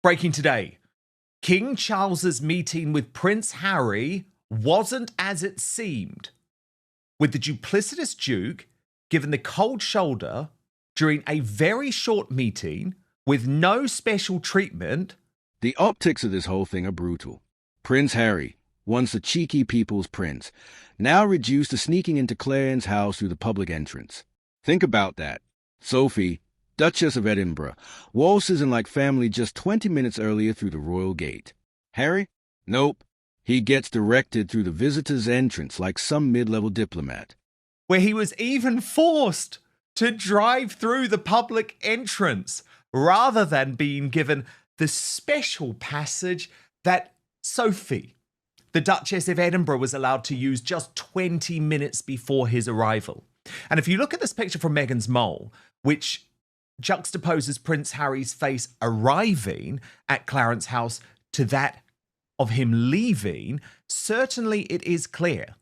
Breaking today. King Charles's meeting with Prince Harry wasn't as it seemed, with the duplicitous Duke given the cold shoulder during a very short meeting with no special treatment. The optics of this whole thing are brutal. Prince Harry, once the cheeky people's prince, now reduced to sneaking into Clarence's house through the public entrance. Think about that. Sophie, Duchess of Edinburgh, waltzes in like family just 20 minutes earlier through the royal gate. Harry? Nope. He gets directed through the visitor's entrance like some mid-level diplomat. Where he was even forced to drive through the public entrance rather than being given the special passage that Sophie, the Duchess of Edinburgh, was allowed to use just 20 minutes before his arrival. And if you look at this picture from Meghan's mole, which juxtaposes Prince Harry's face arriving at Clarence's house to that of him leaving, certainly it is clear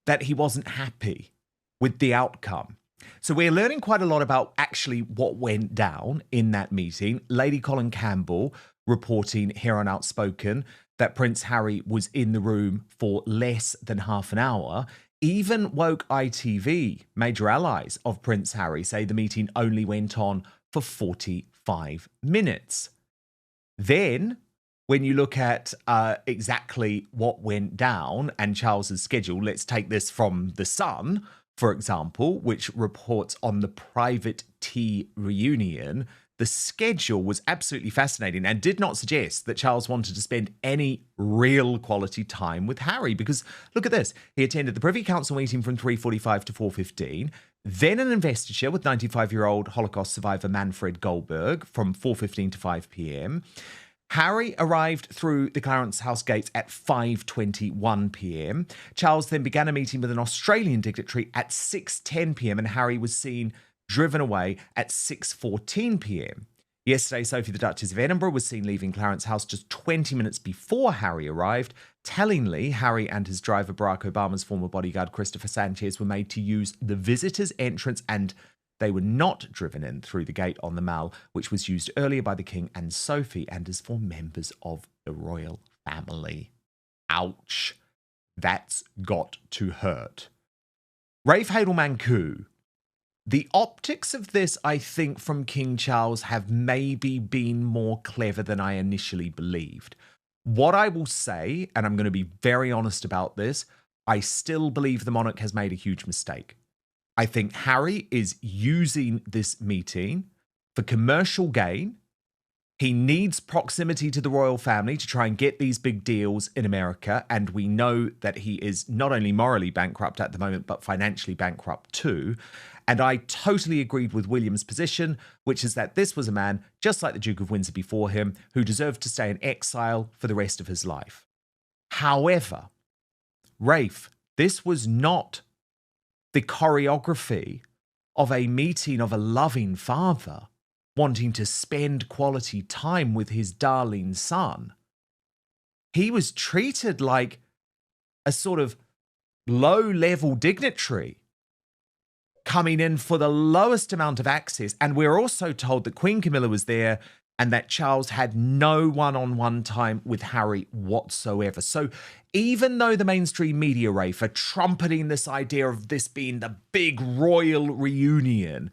that he wasn't happy with the outcome. So we're learning quite a lot about actually what went down in that meeting. Lady Colin Campbell reporting here on Outspoken that Prince Harry was in the room for less than half an hour. Even Woke ITV, major allies of Prince Harry, say the meeting only went on for 45 minutes. Then, when you look at exactly what went down and Charles's schedule, let's take this from The Sun, for example, which reports on the private tea reunion. The schedule was absolutely fascinating and did not suggest that Charles wanted to spend any real quality time with Harry, because look at this. He attended the Privy Council meeting from 3:45 to 4:15, then an investiture with 95-year-old Holocaust survivor Manfred Goldberg from 4:15 to 5 p.m. Harry arrived through the Clarence House gates at 5:21 p.m. Charles then began a meeting with an Australian dignitary at 6:10 p.m. and Harry was seen driven away at 6:14 p.m. Yesterday, Sophie, the Duchess of Edinburgh, was seen leaving Clarence's house just 20 minutes before Harry arrived. Tellingly, Harry and his driver, Barack Obama's former bodyguard, Christopher Sanchez, were made to use the visitor's entrance, and they were not driven in through the gate on the Mall, which was used earlier by the King and Sophie and is for members of the royal family. Ouch. That's got to hurt. Rafe Hadelman-Koo. The optics of this, I think, from King Charles have maybe been more clever than I initially believed. What I will say, and I'm going to be very honest about this, I still believe the monarch has made a huge mistake. I think Harry is using this meeting for commercial gain. He needs proximity to the royal family to try and get these big deals in America. And we know that he is not only morally bankrupt at the moment, but financially bankrupt too. And I totally agreed with William's position, which is that this was a man, just like the Duke of Windsor before him, who deserved to stay in exile for the rest of his life. However, Rafe, this was not the choreography of a meeting of a loving father wanting to spend quality time with his darling son. He was treated like a sort of low-level dignitary coming in for the lowest amount of access. And we're also told that Queen Camilla was there and that Charles had no one-on-one time with Harry whatsoever. So even though the mainstream media, Rafe, are trumpeting this idea of this being the big royal reunion,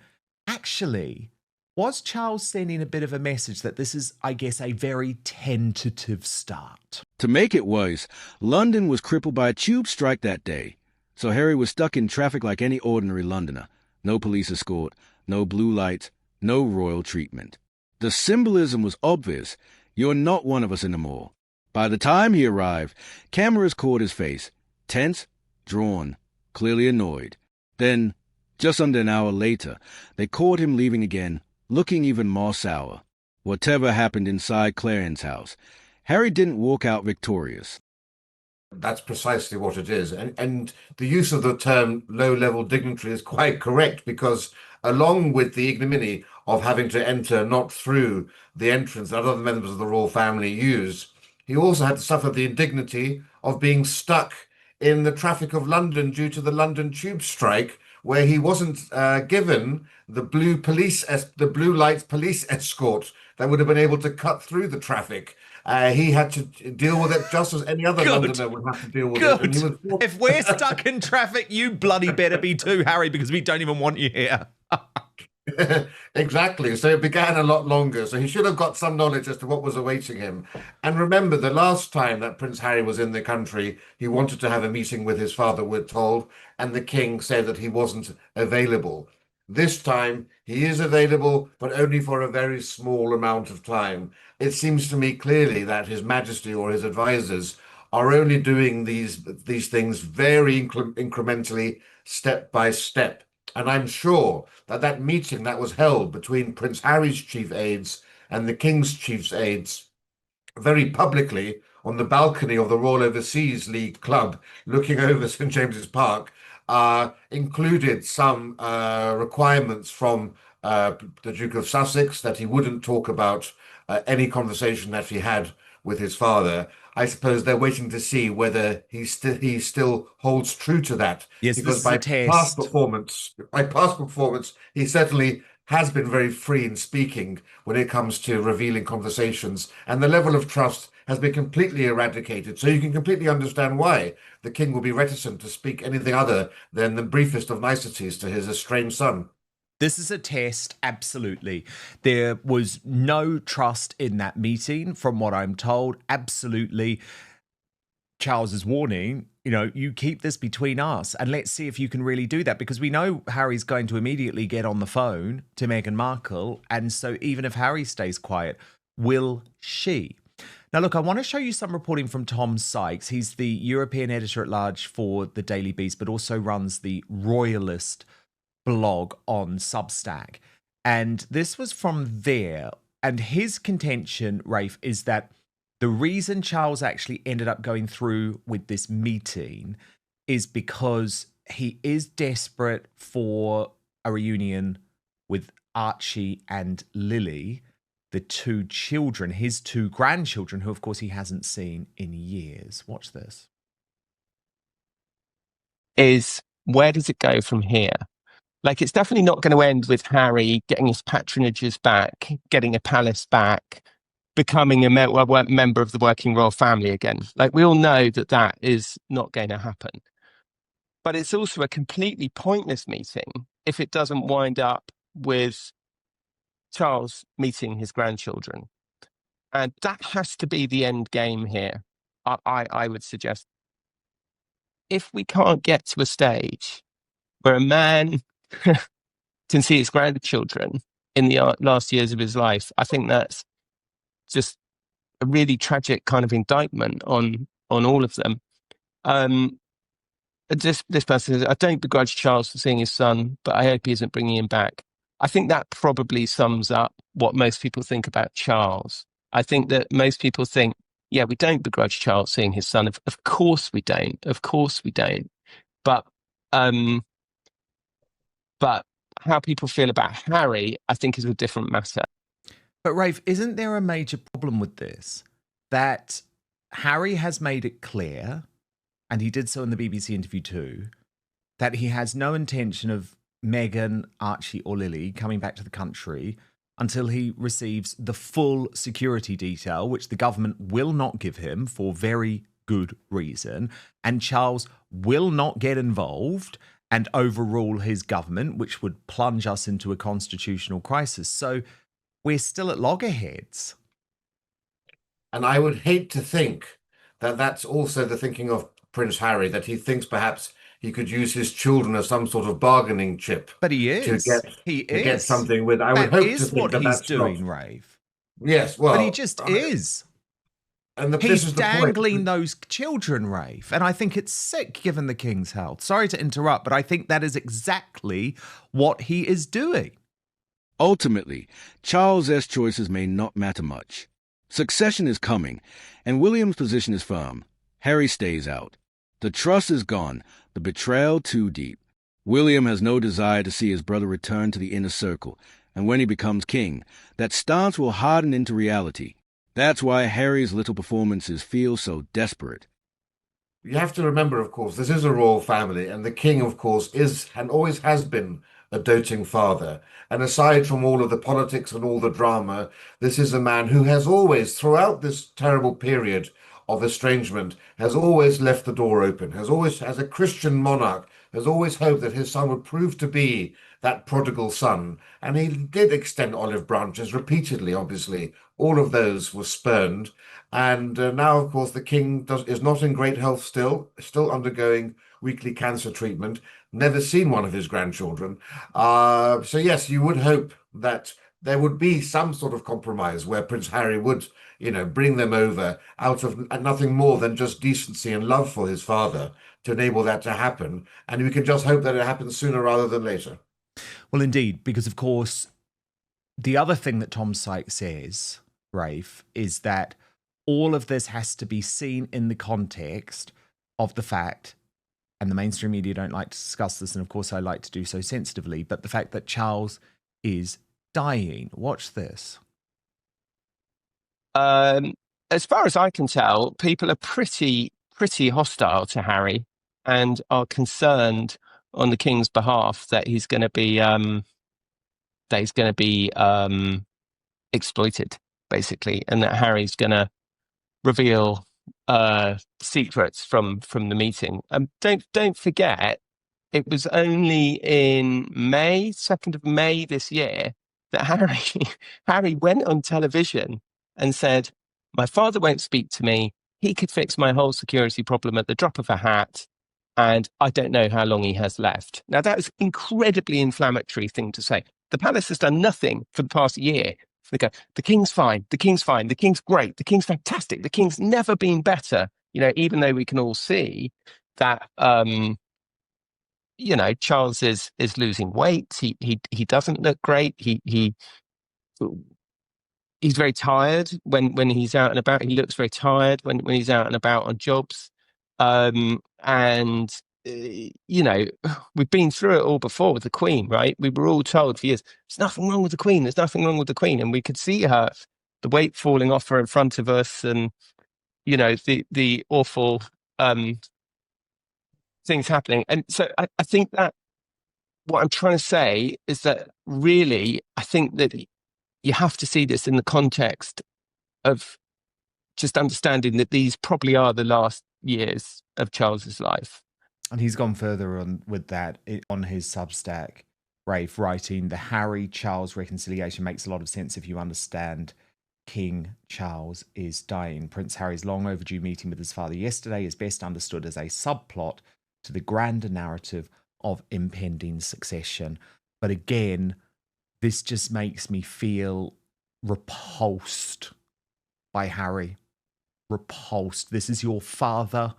actually, was Charles sending a bit of a message that this is, I guess, a very tentative start? To make it worse, London was crippled by a tube strike that day. So Harry was stuck in traffic like any ordinary Londoner. No police escort, no blue lights, no royal treatment. The symbolism was obvious. You're not one of us anymore. By the time he arrived, cameras caught his face. Tense, drawn, clearly annoyed. Then, just under an hour later, they caught him leaving again, looking even more sour. Whatever happened inside Clarence's house, Harry didn't walk out victorious. That's precisely what it is. And the use of the term low-level dignitary is quite correct, because along with the ignominy of having to enter not through the entrance that other members of the royal family use, he also had to suffer the indignity of being stuck in the traffic of London due to the London tube strike, where he wasn't given the the blue lights police escort that would have been able to cut through the traffic. He had to deal with it just as any other Good. Londoner would have to deal with it, and Good. he was forced. If we're stuck in traffic, you bloody better be too, Harry, because we don't even want you here. Exactly. So it began a lot longer. So he should have got some knowledge as to what was awaiting him. And remember, the last time that Prince Harry was in the country, he wanted to have a meeting with his father, we're told, and the king said that he wasn't available. This time he is available, but only for a very small amount of time. It seems to me clearly that His Majesty or his advisors are only doing these things very incrementally, step by step. And I'm sure that that meeting that was held between Prince Harry's chief aides and the King's chief aides very publicly on the balcony of the Royal Overseas League Club looking over St James's Park included some requirements from the Duke of Sussex that he wouldn't talk about any conversation that he had with his father. I suppose they're waiting to see whether he still holds true to that. Yes, Because this is a test. by past performance, he certainly has been very free in speaking when it comes to revealing conversations, and the level of trust has been completely eradicated. So you can completely understand why the king will be reticent to speak anything other than the briefest of niceties to his estranged son. This is a test, absolutely. There was no trust in that meeting, from what I'm told. Absolutely. Charles's warning, you keep this between us and let's see if you can really do that, because we know Harry's going to immediately get on the phone to Meghan Markle. And so even if Harry stays quiet, will she? Now, look, I want to show you some reporting from Tom Sykes. He's the European editor-at-large for the Daily Beast, but also runs the Royalist blog on Substack. And this was from there. And his contention, Rafe, is that the reason Charles actually ended up going through with this meeting is because he is desperate for a reunion with Archie and Lily, the two children, his two grandchildren, who, of course, he hasn't seen in years. Watch this. Is where does it go from here? Like, it's definitely not going to end with Harry getting his patronages back, getting a palace back, becoming a member of the working royal family again. Like, we all know that that is not going to happen. But it's also a completely pointless meeting if it doesn't wind up with Charles meeting his grandchildren. And that has to be the end game here, I would suggest. If we can't get to a stage where a man can see his grandchildren in the last years of his life, I think that's just a really tragic kind of indictment on all of them. This person says, I don't begrudge Charles for seeing his son, but I hope he isn't bringing him back. I think that probably sums up what most people think about Charles. I think that most people think, yeah, we don't begrudge Charles seeing his son. Of course we don't. Of course we don't. But how people feel about Harry, I think, is a different matter. But Rafe, isn't there a major problem with this? That Harry has made it clear, and he did so in the BBC interview too, that he has no intention of Meghan, Archie or Lily coming back to the country until he receives the full security detail, which the government will not give him for very good reason. And Charles will not get involved and overrule his government, which would plunge us into a constitutional crisis. So we're still at loggerheads. And I would hate to think that that's also the thinking of Prince Harry, that he thinks perhaps he could use his children as some sort of bargaining chip. But he is. To get something with. I would hope to think that that's doing, Rafe. Yes, well, but he just is. And he's dangling those children, Rafe. And I think it's sick given the king's health. Sorry to interrupt, but I think that is exactly what he is doing. Ultimately, Charles's choices may not matter much. Succession is coming, and William's position is firm. Harry stays out. The trust is gone, the betrayal too deep. William has no desire to see his brother return to the inner circle, and when he becomes king, that stance will harden into reality. That's why Harry's little performances feel so desperate. You have to remember, of course, this is a royal family, and the king, of course, is and always has been a doting father. And aside from all of the politics and all the drama, this is a man who has always, throughout this terrible period of estrangement, has always left the door open, has always, as a Christian monarch, has always hoped that his son would prove to be that prodigal son. And he did extend olive branches repeatedly, obviously. All of those were spurned. And now, of course, the king is not in great health still undergoing weekly cancer treatment, never seen one of his grandchildren. So, yes, you would hope that there would be some sort of compromise where Prince Harry would, bring them over out of nothing more than just decency and love for his father to enable that to happen. And we can just hope that it happens sooner rather than later. Well, indeed, because, of course, the other thing that Tom Sykes says, Rafe, is that all of this has to be seen in the context of the fact, and the mainstream media don't like to discuss this, and of course I like to do so sensitively, but the fact that Charles is dying. Watch this. As far as I can tell, people are pretty hostile to Harry and are concerned on the king's behalf that he's going to be exploited, basically, and that Harry's going to reveal secrets from the meeting. Don't forget, it was only in May, 2nd of May this year, that Harry went on television and said, "My father won't speak to me. He could fix my whole security problem at the drop of a hat, and I don't know how long he has left." Now, that was an incredibly inflammatory thing to say. The palace has done nothing for the past year. They go, "The king's fine, the king's fine, the king's great, the king's fantastic, the king's never been better." Even though we can all see that, Charles is losing weight. He doesn't look great. He's very tired when he's out and about. He looks very tired when he's out and about on jobs. And we've been through it all before with the Queen, right? We were all told for years, there's nothing wrong with the Queen. There's nothing wrong with the Queen. And we could see the weight falling off her in front of us, and, the awful things happening. And so I think that what I'm trying to say is that really, I think that you have to see this in the context of just understanding that these probably are the last years of Charles's life. And he's gone further on with that on his Substack, Rafe, writing, "The Harry-Charles reconciliation makes a lot of sense if you understand King Charles is dying. Prince Harry's long overdue meeting with his father yesterday is best understood as a subplot to the grander narrative of impending succession." But again, this just makes me feel repulsed by Harry. Repulsed. This is your father.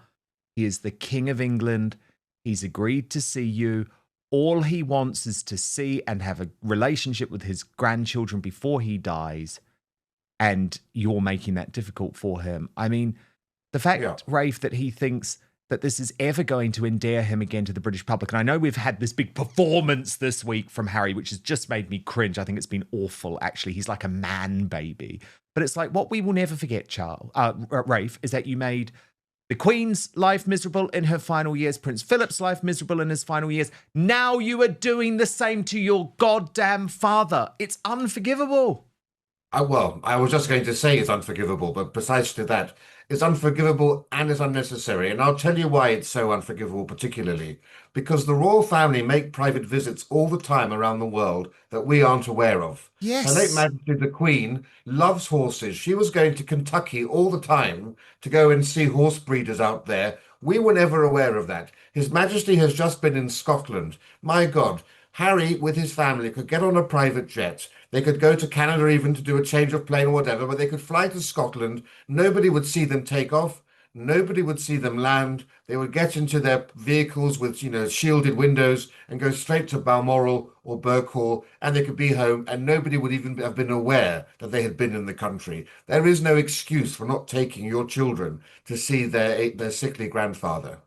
He is the King of England. He's agreed to see you. All he wants is to see and have a relationship with his grandchildren before he dies. And you're making that difficult for him. I mean, the fact, Rafe, that he thinks that this is ever going to endear him again to the British public. And I know we've had this big performance this week from Harry, which has just made me cringe. I think it's been awful, actually. He's like a man baby. But it's like, what we will never forget, Rafe, is that you made the Queen's life miserable in her final years, Prince Philip's life miserable in his final years. Now you are doing the same to your goddamn father. It's unforgivable. Well, I was just going to say it's unforgivable, but precisely that. It's unforgivable and it's unnecessary. And I'll tell you why it's so unforgivable, particularly because the royal family make private visits all the time around the world that we aren't aware of. Yes. Her late Majesty the Queen loves horses. She was going to Kentucky all the time to go and see horse breeders out there. We were never aware of that. His Majesty has just been in Scotland. My God. Harry, with his family, could get on a private jet. They could go to Canada even to do a change of plane or whatever, but they could fly to Scotland. Nobody would see them take off. Nobody would see them land. They would get into their vehicles with, shielded windows and go straight to Balmoral or Birkhall, and they could be home, and nobody would even have been aware that they had been in the country. There is no excuse for not taking your children to see their sickly grandfather.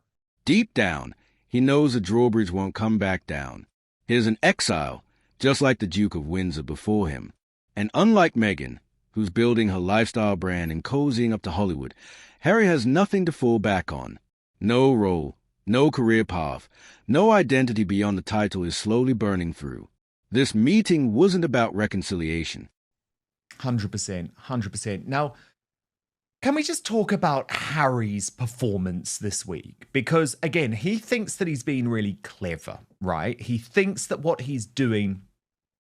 Deep down, he knows the drawbridge won't come back down. He is an exile, just like the Duke of Windsor before him. And unlike Meghan, who's building her lifestyle brand and cozying up to Hollywood, Harry has nothing to fall back on. No role, no career path, no identity beyond the title is slowly burning through. This meeting wasn't about reconciliation. 100%, 100%. Now, can we just talk about Harry's performance this week? Because, again, he thinks that he's being really clever, right? He thinks that what he's doing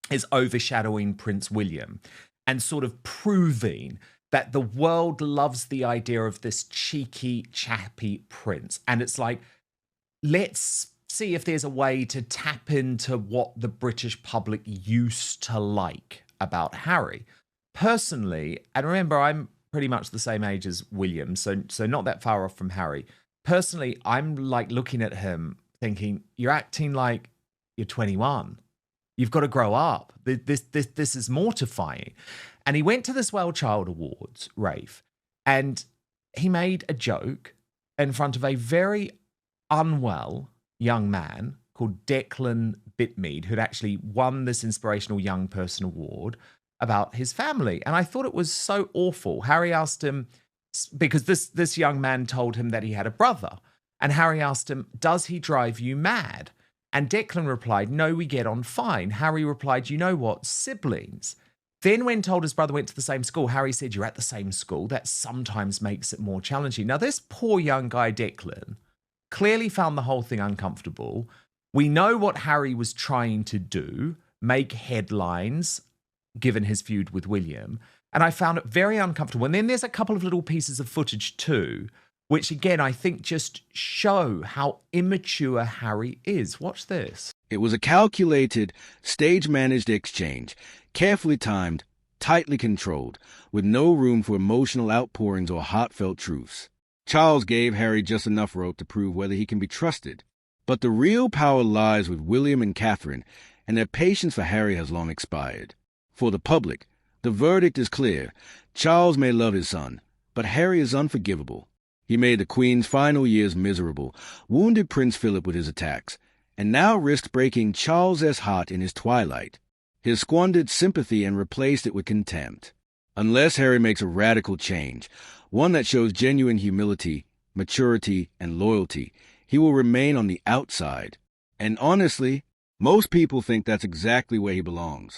is overshadowing Prince William and sort of proving that the world loves the idea of this cheeky, chappy prince. And it's like, let's see if there's a way to tap into what the British public used to like about Harry. Personally, and remember, I'm pretty much the same age as William, so not that far off from Harry. Personally, I'm like looking at him thinking, you're acting like you're 21. You've got to grow up. This is mortifying. And he went to the Swell Child Awards, Rafe, and he made a joke in front of a very unwell young man called Declan Bitmead, who'd actually won this Inspirational Young Person Award, about his family. And I thought it was so awful. Harry asked him, because this young man told him that he had a brother, and Harry asked him, does he drive you mad? And Declan replied, no, we get on fine. Harry replied, you know what, siblings. Then when told his brother went to the same school, Harry said, you're at the same school. That sometimes makes it more challenging. Now, this poor young guy, Declan, clearly found the whole thing uncomfortable. We know what Harry was trying to do, make headlines, given his feud with William. And I found it very uncomfortable. And then there's a couple of little pieces of footage too, which again, I think just show how immature Harry is. Watch this. It was a calculated, stage-managed exchange, carefully timed, tightly controlled, with no room for emotional outpourings or heartfelt truths. Charles gave Harry just enough rope to prove whether he can be trusted. But the real power lies with William and Catherine, and their patience for Harry has long expired. For the public, the verdict is clear. Charles may love his son, but Harry is unforgivable. He made the Queen's final years miserable, wounded Prince Philip with his attacks, and now risks breaking Charles's heart in his twilight. He has squandered sympathy and replaced it with contempt. Unless Harry makes a radical change, one that shows genuine humility, maturity, and loyalty, he will remain on the outside. And honestly, most people think that's exactly where he belongs.